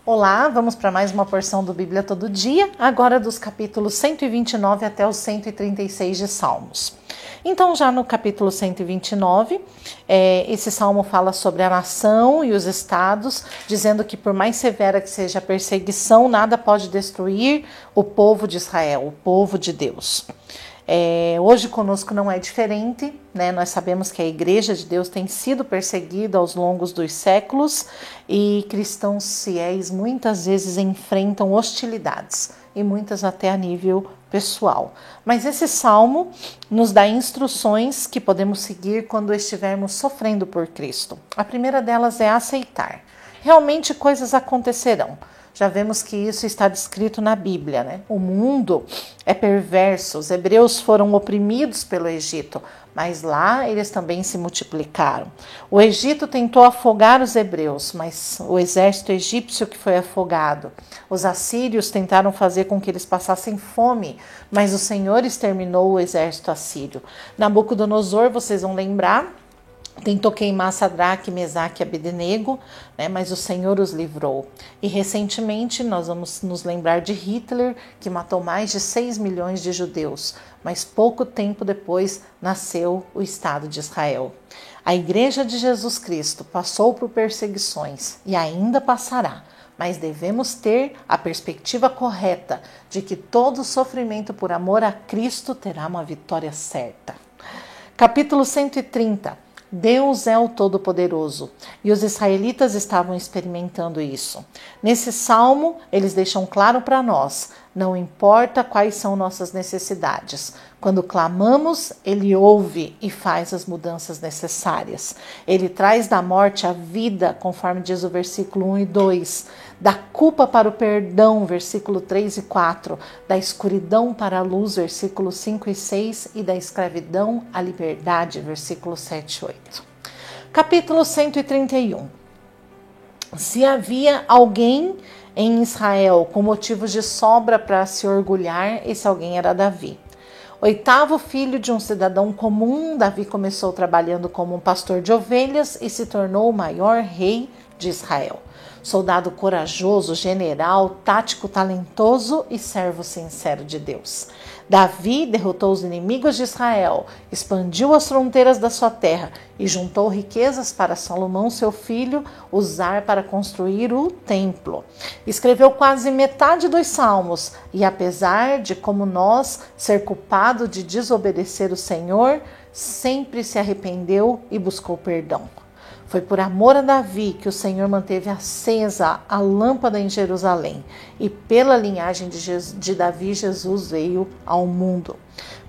Olá, vamos para mais uma porção do Bíblia Todo Dia, agora dos capítulos 129 até os 136 de Salmos. Então, já no capítulo 129, esse salmo fala sobre a nação e os estados, dizendo que por mais severa que seja a perseguição, nada pode destruir o povo de Israel, o povo de Deus. Hoje conosco não é diferente, né? Nós sabemos que a Igreja de Deus tem sido perseguida aos longos dos séculos e cristãos fiéis muitas vezes enfrentam hostilidades e muitas até a nível pessoal. Mas esse salmo nos dá instruções que podemos seguir quando estivermos sofrendo por Cristo. A primeira delas é aceitar. Realmente coisas acontecerão. Já vemos que isso está descrito na Bíblia, né? O mundo é perverso, os hebreus foram oprimidos pelo Egito, mas lá eles também se multiplicaram. O Egito tentou afogar os hebreus, mas o exército egípcio que foi afogado. Os assírios tentaram fazer com que eles passassem fome, mas o Senhor exterminou o exército assírio. Nabucodonosor, vocês vão lembrar, tentou queimar Sadraque, Mesaque e Abednego, né, mas o Senhor os livrou. E recentemente nós vamos nos lembrar de Hitler, que matou mais de 6 milhões de judeus, mas pouco tempo depois nasceu o Estado de Israel. A Igreja de Jesus Cristo passou por perseguições e ainda passará, mas devemos ter a perspectiva correta de que todo sofrimento por amor a Cristo terá uma vitória certa. Capítulo 130. Deus é o Todo-Poderoso, e os israelitas estavam experimentando isso. Nesse salmo, eles deixam claro para nós, não importa quais são nossas necessidades. Quando clamamos, Ele ouve e faz as mudanças necessárias. Ele traz da morte a vida, conforme diz o versículo 1 e 2, da culpa para o perdão, versículo 3 e 4, da escuridão para a luz, versículo 5 e 6, e da escravidão à liberdade, versículo 7 e 8. Capítulo 131. Se havia alguém em Israel com motivos de sobra para se orgulhar, esse alguém era Davi. Oitavo filho de um cidadão comum, Davi começou trabalhando como um pastor de ovelhas e se tornou o maior rei de Israel. Soldado corajoso, general, tático talentoso e servo sincero de Deus. Davi derrotou os inimigos de Israel, expandiu as fronteiras da sua terra e juntou riquezas para Salomão, seu filho, usar para construir o templo. Escreveu quase metade dos salmos e, apesar de, como nós, ser culpado de desobedecer o Senhor, sempre se arrependeu e buscou perdão. Foi por amor a Davi que o Senhor manteve acesa a lâmpada em Jerusalém, e pela linhagem de Davi, Jesus veio ao mundo.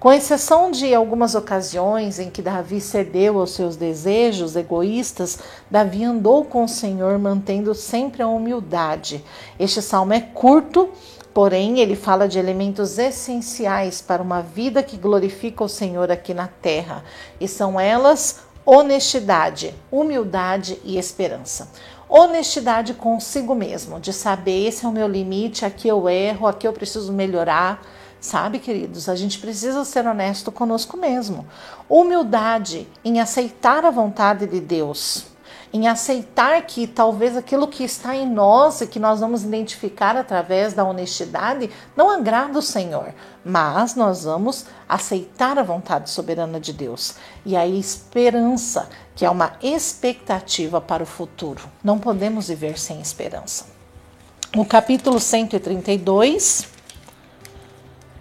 Com exceção de algumas ocasiões em que Davi cedeu aos seus desejos egoístas, Davi andou com o Senhor, mantendo sempre a humildade. Este salmo é curto, porém ele fala de elementos essenciais para uma vida que glorifica o Senhor aqui na terra, e são elas: honestidade, humildade e esperança. Honestidade consigo mesmo, de saber esse é o meu limite, aqui eu erro, aqui eu preciso melhorar. Sabe, queridos, a gente precisa ser honesto conosco mesmo. Humildade em aceitar a vontade de Deus, em aceitar que talvez aquilo que está em nós e que nós vamos identificar através da honestidade não agrada o Senhor, mas nós vamos aceitar a vontade soberana de Deus. E a esperança, que é uma expectativa para o futuro. Não podemos viver sem esperança. O capítulo 132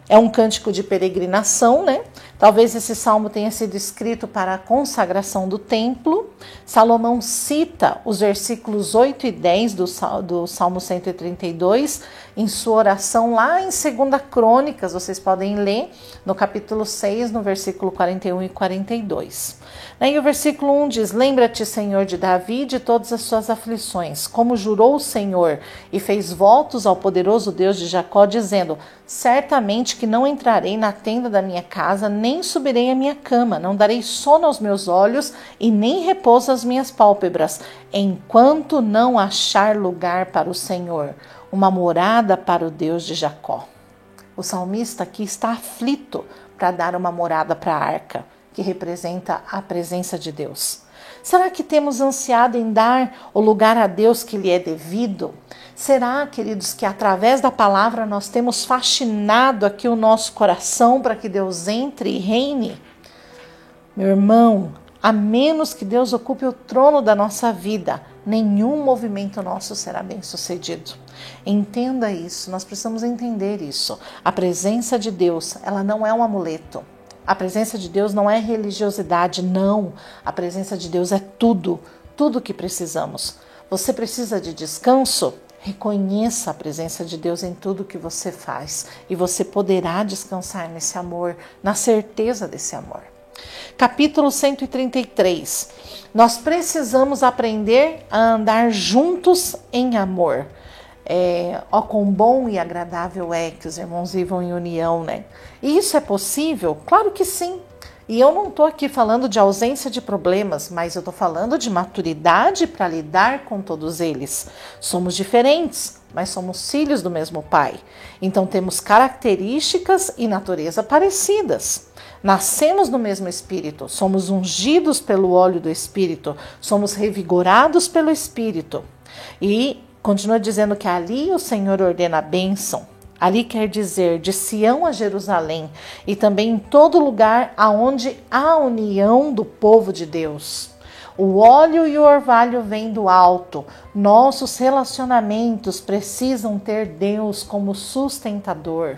é um cântico de peregrinação, né? Talvez esse salmo tenha sido escrito para a consagração do templo. Salomão cita os versículos 8 e 10 do Salmo 132 em sua oração lá em 2 Crônicas. Vocês podem ler no capítulo 6, no versículo 41 e 42. E o versículo 1 diz: Lembra-te, Senhor, de Davi, de todas as suas aflições, como jurou o Senhor e fez votos ao poderoso Deus de Jacó, dizendo: Certamente que não entrarei na tenda da minha casa, nem subirei à minha cama, não darei sono aos meus olhos e nem repouso às minhas pálpebras, enquanto não achar lugar para o Senhor, uma morada para o Deus de Jacó. O salmista aqui está aflito para dar uma morada para a arca, que representa a presença de Deus. Será que temos ansiado em dar o lugar a Deus que lhe é devido? Será, queridos, que através da palavra nós temos faxinado aqui o nosso coração para que Deus entre e reine? Meu irmão, a menos que Deus ocupe o trono da nossa vida, nenhum movimento nosso será bem sucedido. Entenda isso, nós precisamos entender isso. A presença de Deus, ela não é um amuleto. A presença de Deus não é religiosidade, não. A presença de Deus é tudo, tudo que precisamos. Você precisa de descanso? Reconheça a presença de Deus em tudo que você faz e você poderá descansar nesse amor, na certeza desse amor. Capítulo 133. Nós precisamos aprender a andar juntos em amor. Ó, quão bom e agradável é que os irmãos vivam em união, né? E isso é possível? Claro que sim. E eu não estou aqui falando de ausência de problemas, mas eu estou falando de maturidade para lidar com todos eles. Somos diferentes, mas somos filhos do mesmo Pai. Então temos características e natureza parecidas. Nascemos no mesmo Espírito, somos ungidos pelo óleo do Espírito, somos revigorados pelo Espírito. E continua dizendo que ali o Senhor ordena a bênção. Ali quer dizer de Sião a Jerusalém e também em todo lugar aonde há união do povo de Deus. O óleo e o orvalho vêm do alto. Nossos relacionamentos precisam ter Deus como sustentador.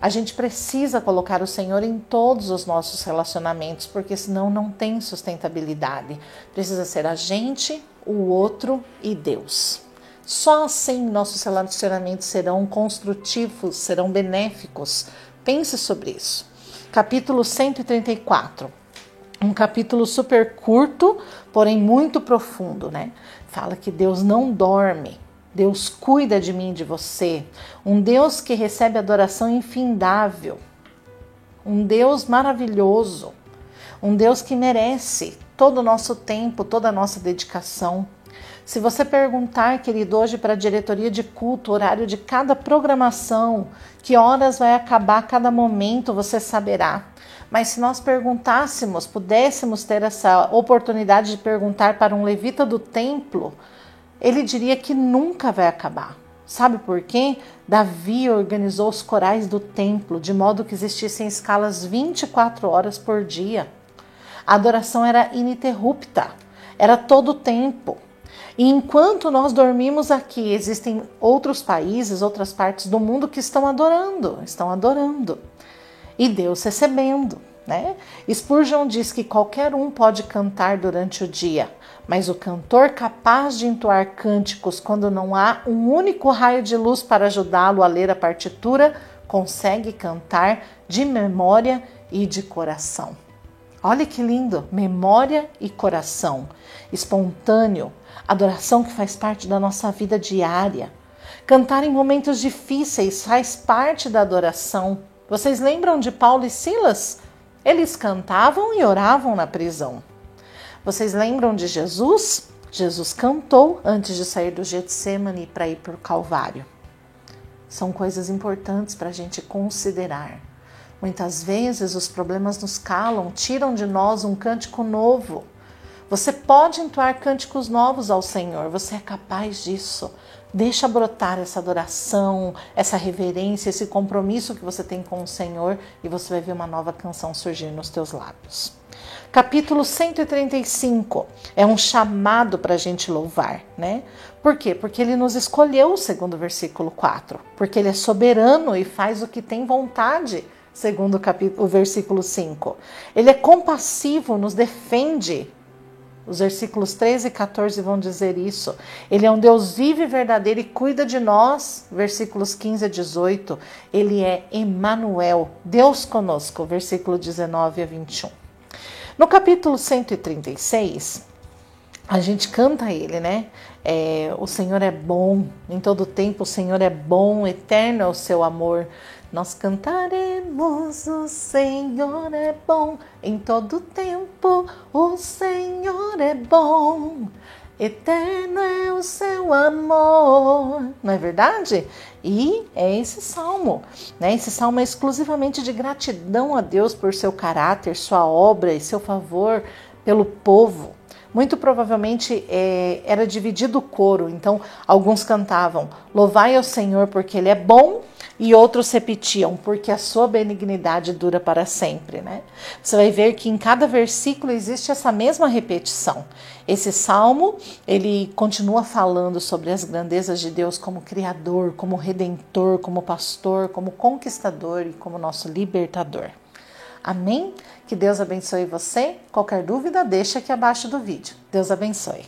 A gente precisa colocar o Senhor em todos os nossos relacionamentos, porque senão não tem sustentabilidade. Precisa ser a gente, o outro e Deus. Só assim nossos relacionamentos serão construtivos, serão benéficos. Pense sobre isso. Capítulo 134. Um capítulo super curto, porém muito profundo, né? Fala que Deus não dorme. Deus cuida de mim e de você. Um Deus que recebe adoração infindável. Um Deus maravilhoso. Um Deus que merece todo o nosso tempo, toda a nossa dedicação. Se você perguntar, querido, hoje para a diretoria de culto, horário de cada programação, que horas vai acabar cada momento, você saberá. Mas se nós perguntássemos, pudéssemos ter essa oportunidade de perguntar para um levita do templo, ele diria que nunca vai acabar. Sabe por quê? Davi organizou os corais do templo, de modo que existissem escalas 24 horas por dia. A adoração era ininterrupta, era todo o tempo. E enquanto nós dormimos aqui, existem outros países, outras partes do mundo que estão adorando. E Deus recebendo, né? Spurgeon diz que qualquer um pode cantar durante o dia, mas o cantor capaz de entoar cânticos quando não há um único raio de luz para ajudá-lo a ler a partitura, consegue cantar de memória e de coração. Olha que lindo, memória e coração, espontâneo, adoração que faz parte da nossa vida diária. Cantar em momentos difíceis faz parte da adoração. Vocês lembram de Paulo e Silas? Eles cantavam e oravam na prisão. Vocês lembram de Jesus? Jesus cantou antes de sair do Getsêmani para ir para o Calvário. São coisas importantes para a gente considerar. Muitas vezes os problemas nos calam, tiram de nós um cântico novo. Você pode entoar cânticos novos ao Senhor, você é capaz disso. Deixa brotar essa adoração, essa reverência, esse compromisso que você tem com o Senhor e você vai ver uma nova canção surgir nos teus lábios. Capítulo 135 é um chamado para a gente louvar, né? Por quê? Porque ele nos escolheu, segundo o versículo 4. Porque ele é soberano e faz o que tem vontade, segundo o versículo 5. Ele é compassivo, nos defende. Os versículos 13 e 14 vão dizer isso. Ele é um Deus vivo e verdadeiro e cuida de nós. Versículos 15 a 18. Ele é Emanuel, Deus conosco. Versículo 19 a 21. No capítulo 136, a gente canta ele, né? O Senhor é bom, em todo tempo o Senhor é bom, eterno é o seu amor. Nós cantaremos, o Senhor é bom, em todo tempo o Senhor é bom, eterno é o seu amor. Não é verdade? E é esse salmo, né? Esse salmo é exclusivamente de gratidão a Deus por seu caráter, sua obra e seu favor pelo povo. muito provavelmente era dividido o coro, então alguns cantavam louvai ao Senhor porque Ele é bom, e outros repetiam, porque a sua benignidade dura para sempre, né? Você vai ver que em cada versículo existe essa mesma repetição. Esse salmo, ele continua falando sobre as grandezas de Deus como Criador, como Redentor, como Pastor, como Conquistador e como nosso Libertador. Amém? Que Deus abençoe você. Qualquer dúvida, deixa aqui abaixo do vídeo. Deus abençoe.